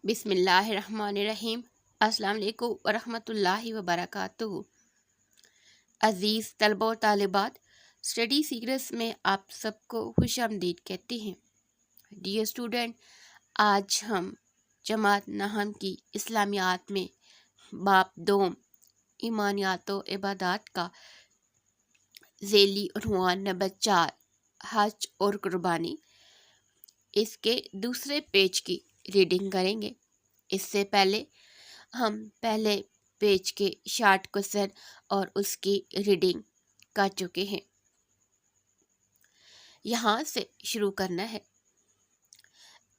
بسم اللہ الرحمن الرحیم۔ السلام علیکم ورحمۃ اللہ وبرکاتہ۔ عزیز طلبہ و طالبات، اسٹڈی سیریز میں آپ سب کو خوش آمدید کہتے ہیں۔ ڈیئر اسٹوڈنٹ، آج ہم جماعت نہم کی اسلامیات میں باب دوم ایمانیات و عبادات کا ذیلی عنوان نمبر 4 حج اور قربانی، اس کے دوسرے پیج کی ریڈنگ کریں گے۔ اس سے پہلے ہم پہلے پیج کے شارٹ کوسچن اور اس کی ریڈنگ کر چکے ہیں۔ یہاں سے شروع کرنا ہے۔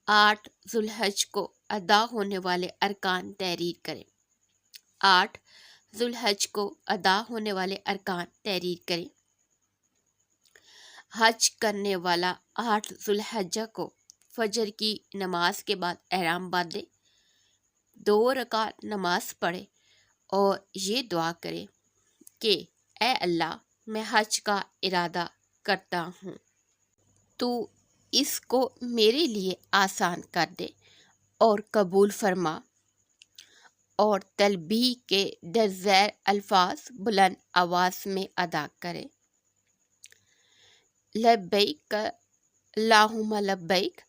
8 ذوالحج کو ادا ہونے والے ارکان تحریر کریں۔ 8 ذوالحج کو ادا ہونے والے ارکان تحریر کریں۔ حج کرنے والا 8 ذوالحجہ کو فجر کی نماز کے بعد احرام باندھے، 2 رکعت نماز پڑھے اور یہ دعا کرے کہ اے اللہ، میں حج کا ارادہ کرتا ہوں، تو اس کو میرے لیے آسان کر دے اور قبول فرما، اور تلبیہ کے درزیر الفاظ بلند آواز میں ادا کرے۔ لبیک اللہم لبیک،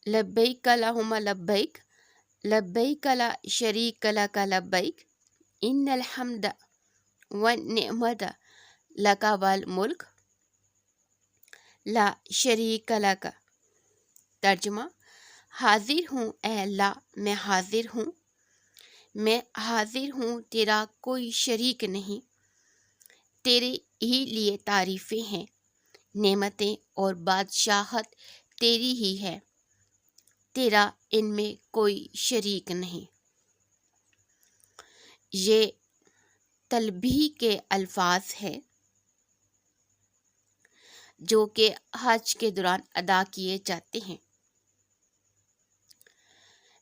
لبیک اللہم لبیک، لبیک لا شریک لک لبیک، ان الحمد والنعمت لک والملک لا شریک لک۔ ترجمہ: حاضر ہوں اے اللہ، میں حاضر ہوں، میں حاضر ہوں، تیرا کوئی شریک نہیں، تیرے ہی لیے تعریفیں ہیں، نعمتیں اور بادشاہت تیری ہی ہے، تیرا ان میں کوئی شریک نہیں۔ یہ تلبیہ کے الفاظ ہیں جو کہ حج کے دوران ادا کیے جاتے ہیں۔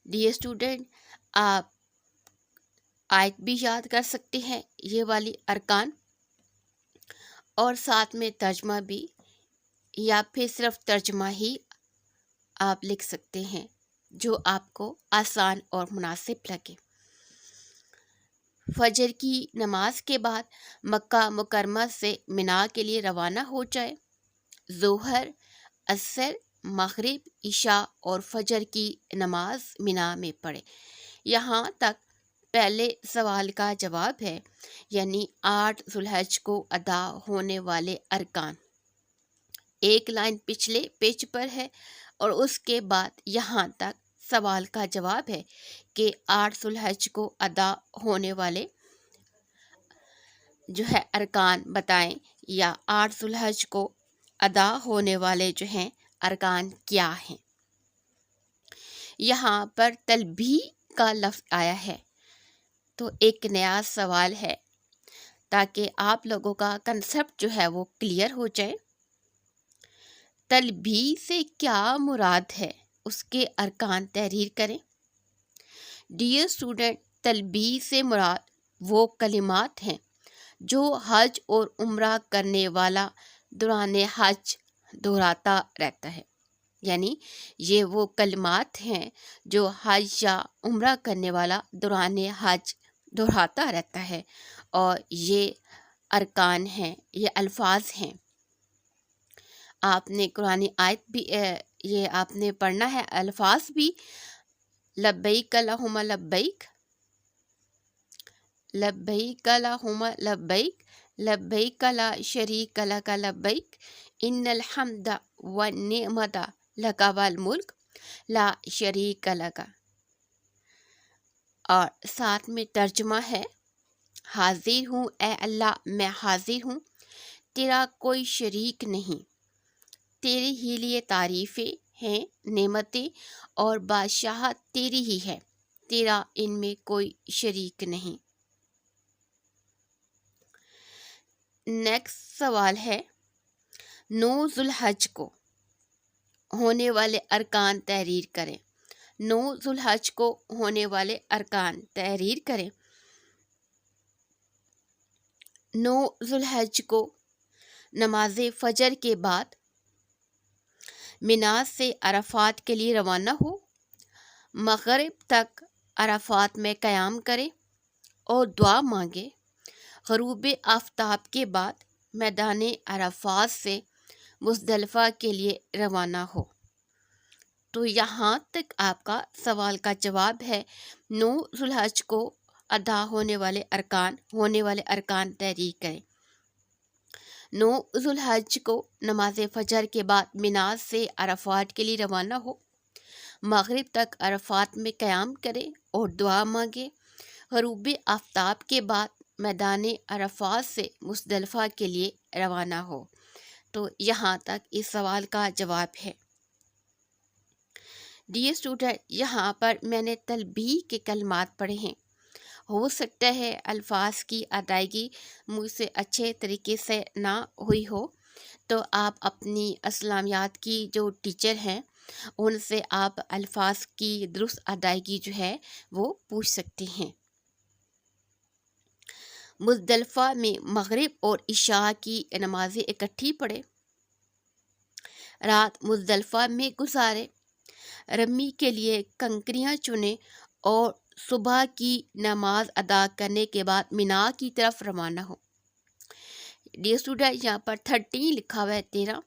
ڈیئر اسٹوڈنٹ، آپ آیت بھی یاد کر سکتے ہیں، یہ والی ارکان، اور ساتھ میں ترجمہ بھی، یا پھر صرف ترجمہ ہی آپ لکھ سکتے ہیں جو آپ کو آسان اور مناسب لگے۔ فجر کی نماز کے بعد مکہ مکرمہ سے منا کے لیے روانہ ہو جائے۔ ظہر، عصر، مغرب، عشاء اور فجر کی نماز منا میں پڑھے۔ یہاں تک پہلے سوال کا جواب ہے، یعنی 8 ذوالحج کو ادا ہونے والے ارکان۔ ایک لائن پچھلے پیج پر ہے اور اس کے بعد یہاں تک سوال کا جواب ہے کہ 8 ذوالحج کو ادا ہونے والے جو ہے ارکان بتائیں، یا 8 ذوالحج کو ادا ہونے والے جو ہیں ارکان کیا ہیں۔ یہاں پر تلبیہ کا لفظ آیا ہے، تو ایک نیا سوال ہے تاکہ آپ لوگوں کا کنسپٹ جو ہے وہ کلیئر ہو جائے۔ تلبیہ سے کیا مراد ہے، اس کے ارکان تحریر کریں۔ ڈیئر اسٹوڈنٹ، تلبیہ سے مراد وہ کلمات ہیں جو حج اور عمرہ کرنے والا دوران حج دہراتا رہتا ہے، یعنی یہ وہ کلمات ہیں جو حج یا عمرہ کرنے والا دوران حج دہراتا رہتا ہے، اور یہ ارکان ہیں، یہ الفاظ ہیں۔ آپ نے قرآن آیت بھی یہ آپ نے پڑھنا ہے، الفاظ بھی، لبیک اللہم لبیک، لبیک اللہم لبیک، لبیک لا شریک لک لبیک، ان الحمد والنعمت لک والملک لا شریک لک۔ اور ساتھ میں ترجمہ ہے، حاضر ہوں اے اللہ، میں حاضر ہوں، تیرا کوئی شریک نہیں، تیرے ہی لیے تعریفیں ہیں، نعمتیں اور بادشاہت تیری ہی ہے، تیرا ان میں کوئی شریک نہیں۔ نیکسٹ سوال ہے، 9 ذوالحج کو ہونے والے ارکان تحریر کریں۔ 9 ذوالحج کو ہونے والے ارکان تحریر کریں۔ 9 ذوالحج کو نماز فجر کے بعد منا سے عرفات کے لیے روانہ ہو، مغرب تک عرفات میں قیام کرے اور دعا مانگے، غروب آفتاب کے بعد میدان عرفات سے مزدلفہ کے لیے روانہ ہو۔ تو یہاں تک آپ کا سوال کا جواب ہے۔ 9 ذوالحج کو ادا ہونے والے ارکان تحریر کریں۔ 9 ذوالحج کو نماز فجر کے بعد مینا سے عرفات کے لیے روانہ ہو، مغرب تک عرفات میں قیام کرے اور دعا مانگے، غروب آفتاب کے بعد میدان عرفات سے مزدلفہ کے لیے روانہ ہو۔ تو یہاں تک اس سوال کا جواب ہے۔ ڈیئر اسٹوڈنٹ، یہاں پر میں نے تلبیہ کے کلمات پڑھے ہیں۔ ہو سکتا ہے الفاظ کی ادائیگی مجھ سے اچھے طریقے سے نہ ہوئی ہو، تو آپ اپنی اسلامیات کی جو ٹیچر ہیں ان سے آپ الفاظ کی درست ادائیگی جو ہے وہ پوچھ سکتے ہیں۔ مزدلفہ میں مغرب اور عشاء کی نمازیں اکٹھی پڑھے، رات مزدلفہ میں گزارے، رمی کے لیے کنکریاں چنے اور صبح کی نماز ادا کرنے کے بعد مینا کی طرف روانہ ہو۔ ڈیئر اسٹوڈنٹ، یہاں پر 13 لکھا ہوا ہے، 13،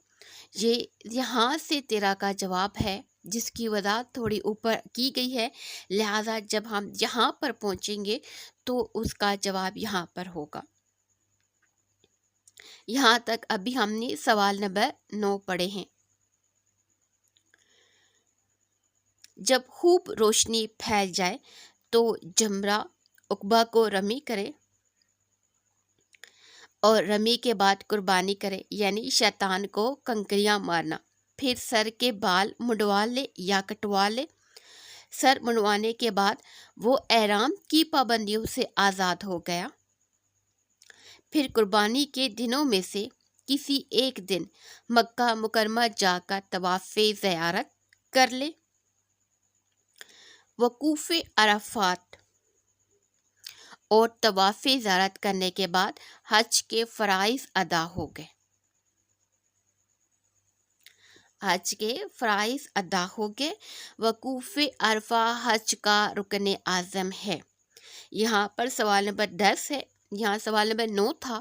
یہ یہاں سے 13 کا جواب ہے، جس کی وضاحت تھوڑی اوپر کی گئی ہے، لہٰذا جب ہم یہاں پر پہنچیں گے تو اس کا جواب یہاں پر ہوگا۔ یہاں تک ابھی ہم نے سوال نمبر 9 پڑھے ہیں۔ جب خوب روشنی پھیل جائے تو جمرہ عقبہ کو رمی کرے اور رمی کے بعد قربانی کرے، یعنی شیطان کو کنکریاں مارنا، پھر سر کے بال منڈوا لے یا کٹوا لے۔ سر منڈوانے کے بعد وہ احرام کی پابندیوں سے آزاد ہو گیا۔ پھر قربانی کے دنوں میں سے کسی ایک دن مکہ مکرمہ جا کر طواف زیارت کر لے۔ وقوف عرفات اور طواف زیارت کرنے کے بعد حج کے فرائض ادا ہو گئے۔ حج کے فرائض ادا ہو گئے۔ وقوف عرفہ حج کا رکن اعظم ہے۔ یہاں پر سوال نمبر 10 ہے، یہاں سوال نمبر 9 تھا۔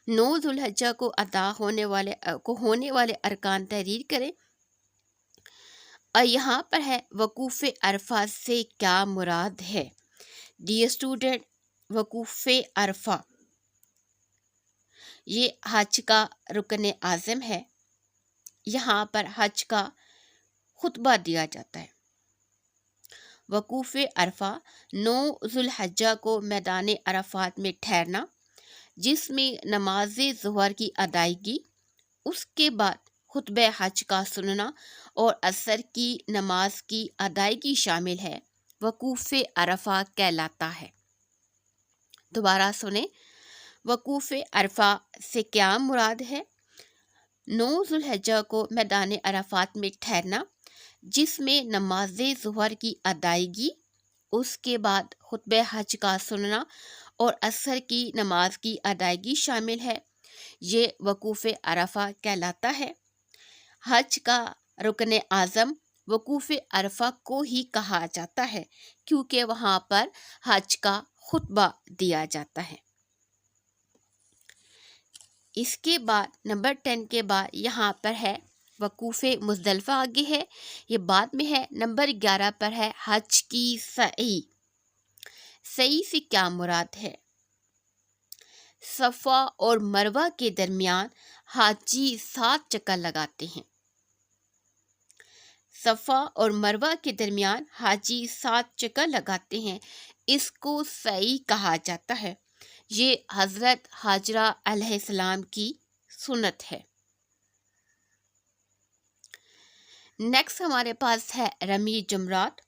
9 ذوالحجہ کو ادا ہونے والے ارکان تحریر کریں، اور یہاں پر ہے وقوف عرفہ سے کیا مراد ہے۔ ڈیئر اسٹوڈنٹ، وقوف عرفہ یہ حج کا رکن اعظم ہے۔ یہاں پر حج کا خطبہ دیا جاتا ہے۔ وقوف عرفہ 9 ذوالحجہ کو میدان عرفات میں ٹھہرنا، جس میں نماز ظہر کی ادائیگی، اس کے بعد خطبہ حج کا سننا اور عصر کی نماز کی ادائیگی شامل ہے، وقوف عرفہ کہلاتا ہے۔ دوبارہ سنیں، وقوف عرفہ سے کیا مراد ہے؟ 9 ذوالحجہ کو میدان عرفات میں ٹھہرنا، جس میں نماز ظہر کی ادائیگی، اس کے بعد خطبہ حج کا سننا اور عصر کی نماز کی ادائیگی شامل ہے، یہ وقوف عرفہ کہلاتا ہے۔ حج کا رکن اعظم وقوف عرفہ کو ہی کہا جاتا ہے، کیونکہ وہاں پر حج کا خطبہ دیا جاتا ہے۔ اس کے بعد نمبر 10 کے بعد یہاں پر ہے وقوف مزدلفہ، آگے ہے، یہ بعد میں ہے۔ نمبر 11 پر ہے حج کی سعی۔ سعی سے کیا مراد ہے؟ صفا اور مروہ کے درمیان حاجی 7 چکر لگاتے ہیں۔ صفا اور مروہ کے درمیان حاجی 7 چکر لگاتے ہیں، اس کو سعی کہا جاتا ہے۔ یہ حضرت حاجرہ علیہ السلام کی سنت ہے۔ نیکسٹ ہمارے پاس ہے رمی جمرات۔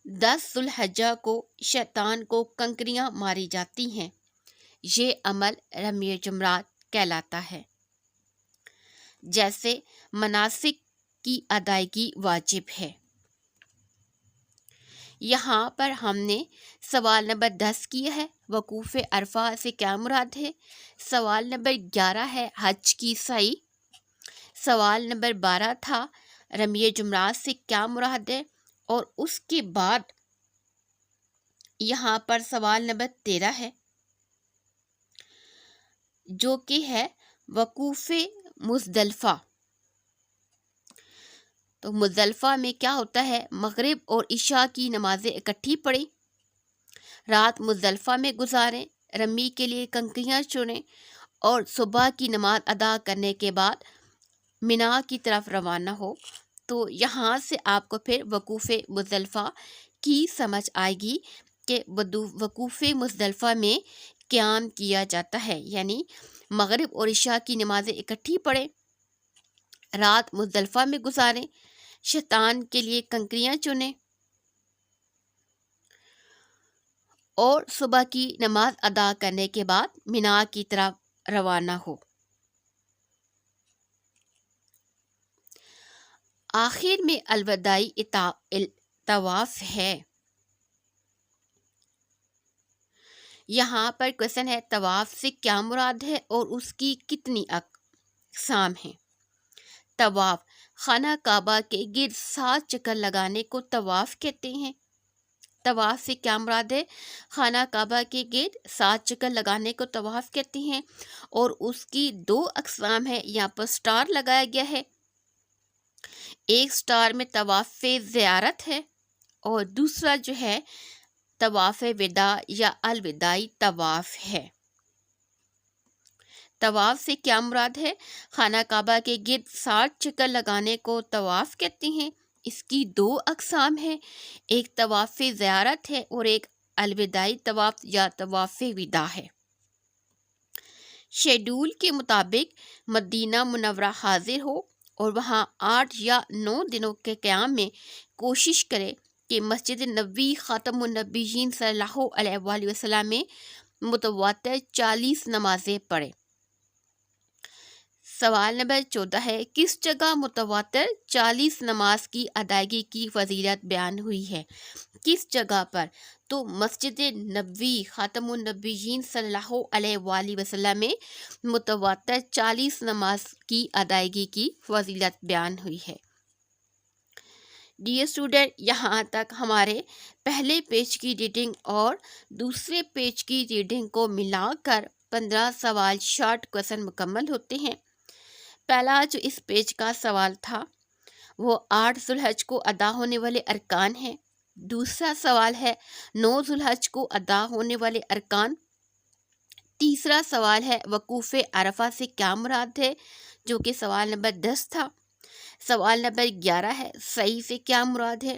10 ذوالحجہ کو شیطان کو کنکریاں ماری جاتی ہیں، یہ عمل رمی جمرات کہلاتا ہے۔ جیسے مناسک کی ادائیگی واجب ہے۔ یہاں پر ہم نے سوال نمبر 10 کیا ہے، وقوف عرفہ سے کیا مراد ہے۔ سوال نمبر 11 ہے حج کی سعی۔ سوال نمبر 12 تھا رمی جمرات سے کیا مراد ہے، اور اس کے بعد یہاں پر سوال نمبر 13 ہے جو کہ ہے وقوف مزدلفہ۔ تو مزدلفہ میں کیا ہوتا ہے؟ مغرب اور عشاء کی نمازیں اکٹھی پڑھیں، رات مزدلفہ میں گزاریں، رمی کے لیے کنکریاں چنیں اور صبح کی نماز ادا کرنے کے بعد مینا کی طرف روانہ ہو۔ تو یہاں سے آپ کو پھر وقوف مزدلفہ کی سمجھ آئے گی کہ وقوف مزدلفہ میں قیام کیا جاتا ہے، یعنی مغرب اور عشاء کی نمازیں اکٹھی پڑھیں، رات مزدلفہ میں گزاریں، شیطان کے لیے کنکریاں چنیں اور صبح کی نماز ادا کرنے کے بعد مینا کی طرف روانہ ہو۔ آخر میں الوداعی طواف ہے۔ یہاں پر کوشچن ہے طواف سے کیا مراد ہے اور اس کی کتنی اقسام ہیں؟ طواف خانہ کعبہ کے گرد 7 چکر لگانے کو طواف کہتے ہیں۔ طواف سے کیا مراد ہے؟ خانہ کعبہ کے گرد 7 چکر لگانے کو طواف کہتے ہیں، اور اس کی 2 اقسام ہے، یہاں پر سٹار لگایا گیا ہے۔ ایک سٹار میں طواف زیارت ہے اور دوسرا جو ہے طواف وداع یا الوداعی طواف ہے۔ طواف سے کیا مراد ہے؟ خانہ کعبہ کے گرد 60 چکر لگانے کو طواف کہتے ہیں، اس کی 2 اقسام ہیں، ایک طواف زیارت ہے اور ایک الوداعی طواف یا طواف وداع ہے۔ شیڈول کے مطابق مدینہ منورہ حاضر ہو اور وہاں 8 یا 9 دنوں کے قیام میں کوشش کرے کہ مسجد نبوی خاتم النبیین صلی اللہ علیہ وآلہ وسلم میں متواتر 40 نمازیں پڑھے۔ سوال نمبر 14 ہے کس جگہ متواتر 40 نماز کی ادائیگی کی فضیلت بیان ہوئی ہے؟ کس جگہ پر؟ تو مسجد نبوی خاتم النبیین صلی اللہ علیہ وآلہ وسلم میں متواتر 40 نماز کی ادائیگی کی فضیلت بیان ہوئی ہے۔ ڈیئر اسٹوڈنٹ، یہاں تک ہمارے پہلے پیج کی ریڈنگ اور دوسرے پیج کی ریڈنگ کو ملا کر 15 سوال شارٹ کویسچن مکمل ہوتے ہیں۔ پہلا جو اس پیج کا سوال تھا وہ 8 ذو الحج کو ادا ہونے والے ارکان ہیں۔ دوسرا سوال ہے 9 ذو الحج کو ادا ہونے والے ارکان۔ تیسرا سوال ہے وقوف عرفہ سے کیا مراد ہے، جو کہ سوال نمبر 10 تھا۔ سوال نمبر 11 ہے صحیح سے کیا مراد ہے۔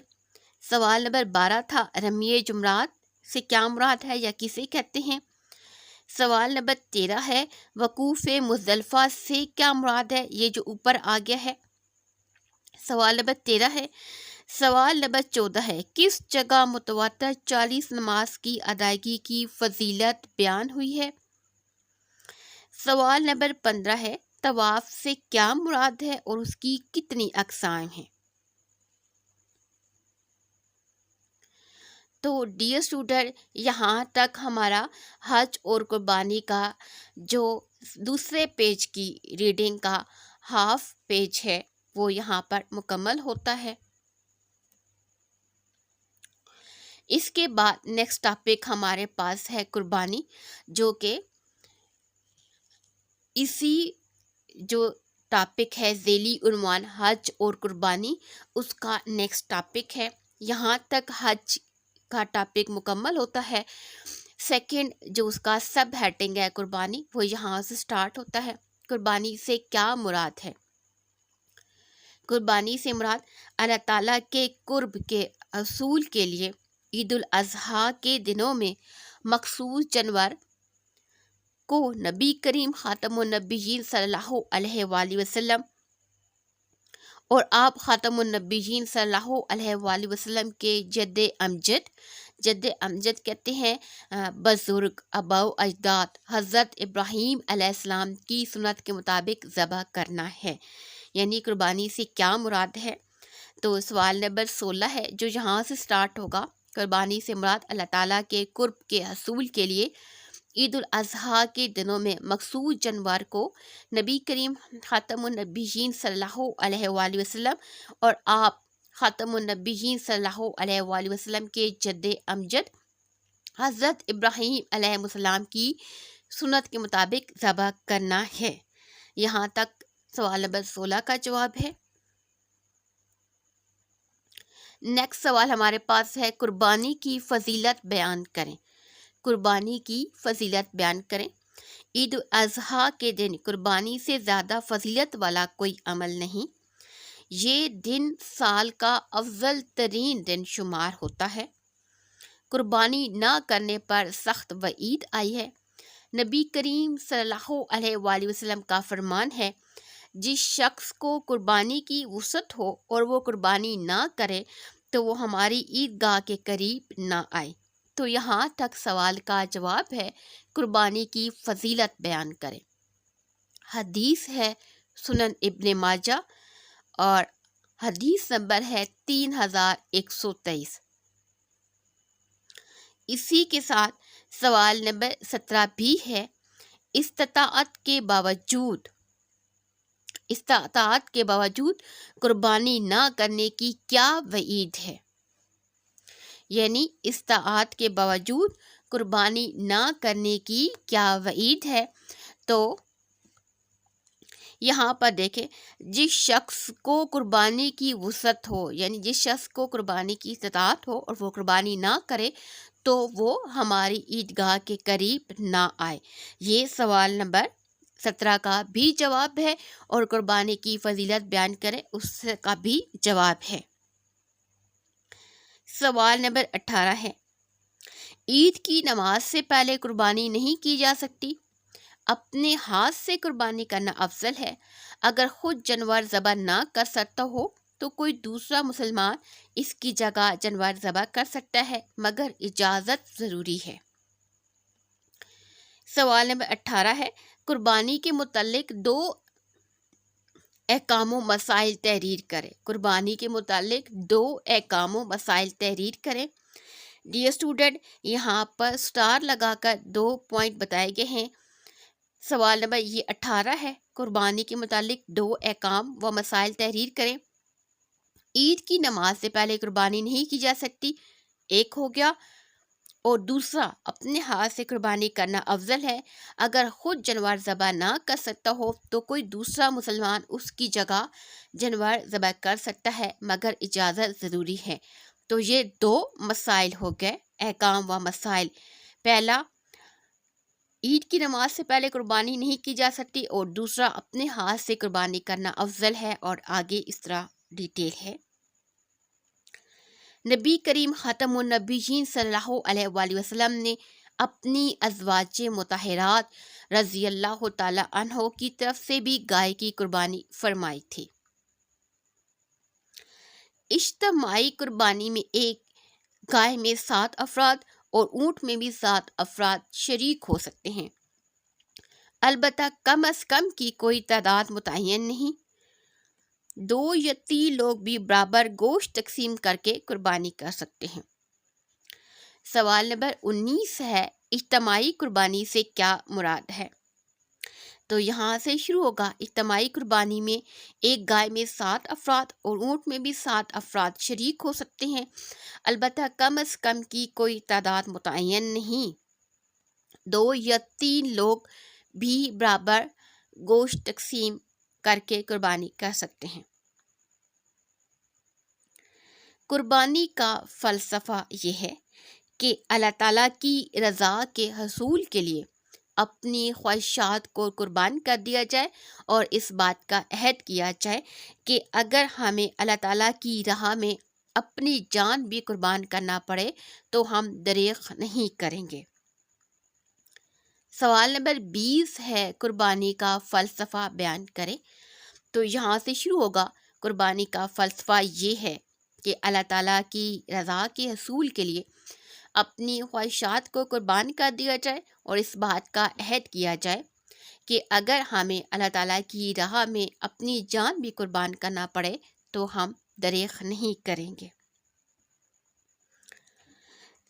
سوال نمبر 12 تھا رمی جمرات سے کیا مراد ہے یا کسے کہتے ہیں۔ سوال نمبر 13 ہے وقوف مزدلفہ سے کیا مراد ہے، یہ جو اوپر آ گیا ہے۔ سوال نمبر 13 ہے۔ سوال نمبر 14 ہے کس جگہ متواتر 40 نماز کی ادائیگی کی فضیلت بیان ہوئی ہے۔ سوال نمبر 15 ہے طواف سے کیا مراد ہے اور اس کی کتنی اقسام ہیں۔ تو ڈیئر اسٹوڈنٹ، یہاں تک ہمارا حج اور قربانی کا جو دوسرے پیج کی ریڈنگ کا ہاف پیج ہے وہ یہاں پر مکمل ہوتا ہے۔ اس کے بعد نیکسٹ ٹاپک ہمارے پاس ہے قربانی، جو کہ اسی جو ٹاپک ہے ذیلی عنوان حج اور قربانی، اس کا نیکسٹ ٹاپک ہے۔ یہاں تک حج کا ٹاپک مکمل ہوتا ہے۔ سیکنڈ جو اس کا سب ہیڈنگ ہے قربانی، وہ یہاں سے سٹارٹ ہوتا ہے۔ قربانی سے کیا مراد ہے؟ قربانی سے مراد اللہ تعالیٰ کے قرب کے حصول کے لیے عید الاضحیٰ کے دنوں میں مخصوص جانور کو نبی کریم خاتم النبیین صلی اللہ علیہ وآلہ وسلم اور آپ خاتم النبیین صلی اللہ علیہ وآلہ وسلم کے جد امجد کہتے ہیں بزرگ آبا و اجداد حضرت ابراہیم علیہ السلام کی سنت کے مطابق ذبح کرنا ہے، یعنی قربانی سے کیا مراد ہے۔ تو سوال نمبر 16 ہے جو یہاں سے سٹارٹ ہوگا، قربانی سے مراد اللہ تعالیٰ کے قرب کے حصول کے لیے عید الاضحیٰ کے دنوں میں مخصوص جانور کو نبی کریم خاتم النبیین صلی اللہ علیہ وآلہ وسلم اور آپ خاتم النبیین صلی اللہ علیہ وآلہ وسلم کے جد امجد حضرت ابراہیم علیہ السلام کی سنت کے مطابق ذبح کرنا ہے۔ یہاں تک سوال نمبر 16 کا جواب ہے۔ نیکسٹ سوال ہمارے پاس ہے، قربانی کی فضیلت بیان کریں۔ قربانی کی فضیلت بیان کریں۔ عید الاضحیٰ کے دن قربانی سے زیادہ فضیلت والا کوئی عمل نہیں۔ یہ دن سال کا افضل ترین دن شمار ہوتا ہے۔ قربانی نہ کرنے پر سخت وعید آئی ہے۔ نبی کریم صلی اللہ علیہ وآلہ وسلم کا فرمان ہے، جس شخص کو قربانی کی وسعت ہو اور وہ قربانی نہ کرے تو وہ ہماری عیدگاہ کے قریب نہ آئے۔ تو یہاں تک سوال کا جواب ہے، قربانی کی فضیلت بیان کریں۔ حدیث ہے سنن ابن ماجہ اور حدیث نمبر ہے 3123۔ اسی کے ساتھ سوال نمبر 17 بھی ہے، استطاعت کے باوجود قربانی نہ کرنے کی کیا وعید ہے؟ یعنی استطاعت کے باوجود قربانی نہ کرنے کی کیا وعید ہے؟ تو یہاں پر دیکھیں، جس شخص کو قربانی کی وسعت ہو، یعنی جس شخص کو قربانی کی استطاعت ہو اور وہ قربانی نہ کرے تو وہ ہماری عیدگاہ کے قریب نہ آئے۔ یہ سوال نمبر 17 کا بھی جواب ہے، اور قربانی کی فضیلت بیان کریں اس کا بھی جواب ہے۔ سوال نمبر 18 ہے، عید کی نماز سے پہلے قربانی نہیں کی جا سکتی۔ اپنے ہاتھ سے قربانی کرنا افضل ہے۔ اگر خود جانور ذبح نہ کر سکتا ہو تو کوئی دوسرا مسلمان اس کی جگہ جانور ذبح کر سکتا ہے، مگر اجازت ضروری ہے۔ سوال نمبر 18 ہے، قربانی کے متعلق 2 احکام و مسائل تحریر کریں۔ قربانی کے متعلق 2 احکام و مسائل تحریر کریں۔ ڈیئر اسٹوڈنٹ، یہاں پر سٹار لگا کر 2 پوائنٹ بتائے گئے ہیں۔ سوال نمبر یہ 18 ہے، قربانی کے متعلق 2 احکام و مسائل تحریر کریں۔ عید کی نماز سے پہلے قربانی نہیں کی جا سکتی، ایک ہو گیا، اور دوسرا اپنے ہاتھ سے قربانی کرنا افضل ہے۔ اگر خود جانور ذبح نہ کر سکتا ہو تو کوئی دوسرا مسلمان اس کی جگہ جانور ذبح کر سکتا ہے، مگر اجازت ضروری ہے۔ تو یہ 2 مسائل ہو گئے، احکام و مسائل۔ پہلا، عید کی نماز سے پہلے قربانی نہیں کی جا سکتی، اور دوسرا اپنے ہاتھ سے قربانی کرنا افضل ہے، اور آگے اس طرح ڈیٹیل ہے۔ نبی کریم خاتم النبیین صلی اللہ علیہ وآلہ وسلم نے اپنی ازواج مطہرات رضی اللہ تعالی عنہ کی طرف سے بھی گائے کی قربانی فرمائی تھی۔ اجتماعی قربانی میں ایک گائے میں 7 افراد اور اونٹ میں بھی 7 افراد شریک ہو سکتے ہیں، البتہ کم از کم کی کوئی تعداد متعین نہیں۔ 2 یا 3 لوگ بھی برابر گوشت تقسیم کر کے قربانی کر سکتے ہیں۔ سوال نمبر 19 ہے، اجتماعی قربانی سے کیا مراد ہے؟ تو یہاں سے شروع ہوگا۔ اجتماعی قربانی میں ایک گائے میں 7 افراد اور اونٹ میں بھی 7 افراد شریک ہو سکتے ہیں، البتہ کم از کم کی کوئی تعداد متعین نہیں۔ 2 یا 3 لوگ بھی برابر گوشت تقسیم کر کے قربانی کر سکتے ہیں۔ قربانی کا فلسفہ یہ ہے کہ اللہ تعالیٰ کی رضا کے حصول کے لیے اپنی خواہشات کو قربان کر دیا جائے، اور اس بات کا عہد کیا جائے کہ اگر ہمیں اللہ تعالیٰ کی راہ میں اپنی جان بھی قربان کرنا پڑے تو ہم دریغ نہیں کریں گے۔ سوال نمبر 20 ہے، قربانی کا فلسفہ بیان کریں۔ تو یہاں سے شروع ہوگا۔ قربانی کا فلسفہ یہ ہے کہ اللہ تعالیٰ کی رضا کے حصول کے لیے اپنی خواہشات کو قربان کر دیا جائے، اور اس بات کا عہد کیا جائے کہ اگر ہمیں اللہ تعالیٰ کی راہ میں اپنی جان بھی قربان کرنا پڑے تو ہم دریغ نہیں کریں گے۔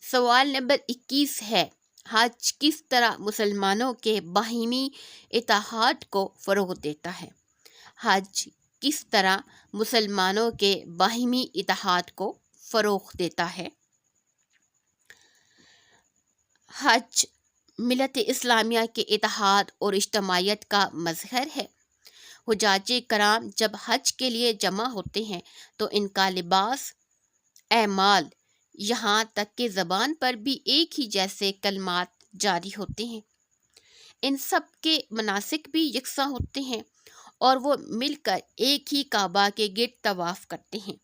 سوال نمبر 21 ہے، حج کس طرح مسلمانوں کے باہمی اتحاد کو فروغ دیتا ہے؟ حج کس طرح مسلمانوں کے باہمی اتحاد کو فروغ دیتا ہے؟ حج ملت اسلامیہ کے اتحاد اور اجتماعیت کا مظہر ہے۔ حجاج کرام جب حج کے لیے جمع ہوتے ہیں تو ان کا لباس، اعمال، یہاں تک کہ زبان پر بھی ایک ہی جیسے کلمات جاری ہوتے ہیں۔ ان سب کے مناسک بھی یکساں ہوتے ہیں اور وہ مل کر ایک ہی کعبہ کے گرد طواف کرتے ہیں۔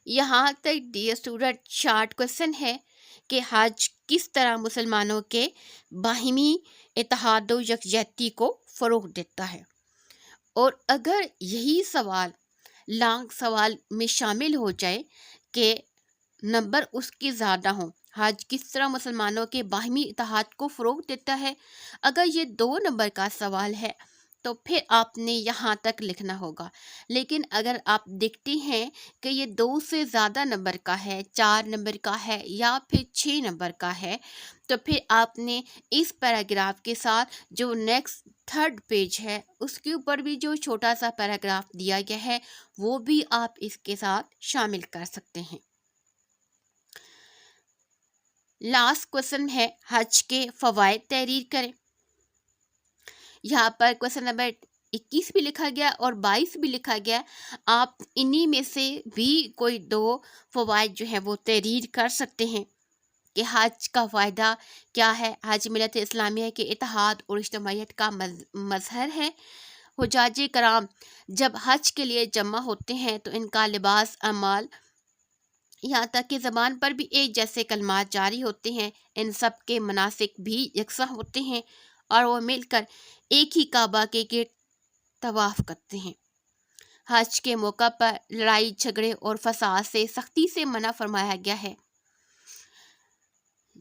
یہاں تک ڈیئر اسٹوڈنٹ شارٹ کویسچن ہے کہ حج کس طرح مسلمانوں کے باہمی اتحاد و یکجہتی کو فروغ دیتا ہے؟ اور اگر یہی سوال لانگ سوال میں شامل ہو جائے کہ نمبر اس کے زیادہ ہوں، حج کس طرح مسلمانوں کے باہمی اتحاد کو فروغ دیتا ہے، اگر یہ 2 نمبر کا سوال ہے تو پھر آپ نے یہاں تک لکھنا ہوگا۔ لیکن اگر آپ دیکھتے ہیں کہ یہ 2 سے زیادہ نمبر کا ہے، 4 نمبر کا ہے یا پھر 6 نمبر کا ہے، تو پھر آپ نے اس پیراگراف کے ساتھ جو نیکسٹ 3rd پیج ہے اس کے اوپر بھی جو چھوٹا سا پیراگراف دیا گیا ہے وہ بھی آپ اس کے ساتھ شامل کر سکتے ہیں۔ لاسٹ کویسچن ہے حج کے فوائد تحریر کریں۔ یہاں پر کویسچن نمبر 21 بھی لکھا گیا اور 22 بھی لکھا گیا، آپ انہی میں سے بھی کوئی 2 فوائد جو ہیں وہ تحریر کر سکتے ہیں کہ حج کا فائدہ کیا ہے۔ حج ملت اسلامیہ کے اتحاد اور اجتماعیت کا مظہر ہے۔ حجاج کرام جب حج کے لیے جمع ہوتے ہیں تو ان کا لباس، اعمال، یہاں تک کہ زبان پر بھی ایک جیسے کلمات جاری ہوتے ہیں، ان سب کے مناسک بھی یکساں ہوتے ہیں اور وہ مل کر ایک ہی کعبہ کے گرد طواف کرتے ہیں۔ حج کے موقع پر لڑائی جھگڑے اور فساد سے سختی سے منع فرمایا گیا ہے،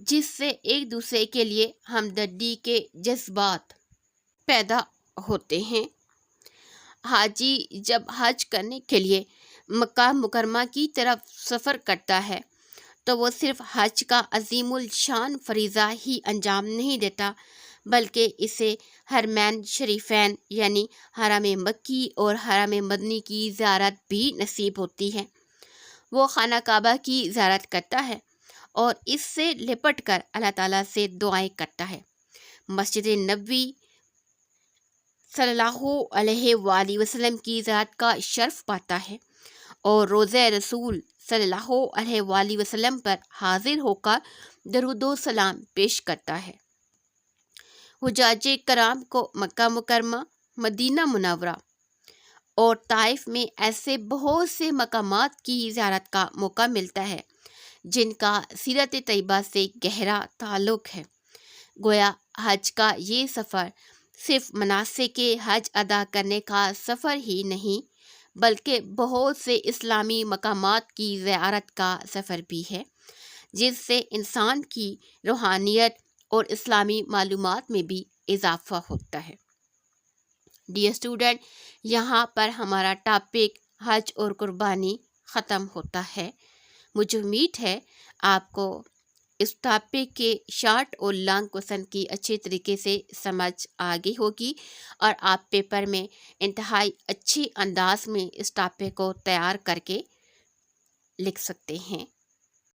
جس سے ایک دوسرے کے لیے ہمدردی کے جذبات پیدا ہوتے ہیں۔ حاجی جب حج کرنے کے لیے مکہ مکرمہ کی طرف سفر کرتا ہے تو وہ صرف حج کا عظیم الشان فریضہ ہی انجام نہیں دیتا بلکہ اسے حرمین شریفین یعنی حرم مکی اور حرم مدنی کی زیارت بھی نصیب ہوتی ہے۔ وہ خانہ کعبہ کی زیارت کرتا ہے اور اس سے لپٹ کر اللہ تعالیٰ سے دعائیں کرتا ہے، مسجد نبوی صلی اللہ علیہ وآلہ وسلم کی زیارت کا شرف پاتا ہے اور روضہ رسول صلی اللہ علیہ وآلہ وسلم پر حاضر ہو کر درود و سلام پیش کرتا ہے۔ حجاج کرام کو مکہ مکرمہ، مدینہ منورہ اور طائف میں ایسے بہت سے مقامات کی زیارت کا موقع ملتا ہے جن کا سیرت طیبہ سے گہرا تعلق ہے۔ گویا حج کا یہ سفر صرف مناسک حج ادا کرنے کا سفر ہی نہیں بلکہ بہت سے اسلامی مقامات کی زیارت کا سفر بھی ہے، جس سے انسان کی روحانیت اور اسلامی معلومات میں بھی اضافہ ہوتا ہے۔ ڈیئر اسٹوڈنٹ، یہاں پر ہمارا ٹاپک حج اور قربانی ختم ہوتا ہے۔ مجھے امید ہے آپ کو اس ٹاپک کے شارٹ اور لانگ کویسچن کی اچھے طریقے سے سمجھ آ گئی ہوگی اور آپ پیپر میں انتہائی اچھی انداز میں اس ٹاپک کو تیار کر کے لکھ سکتے ہیں۔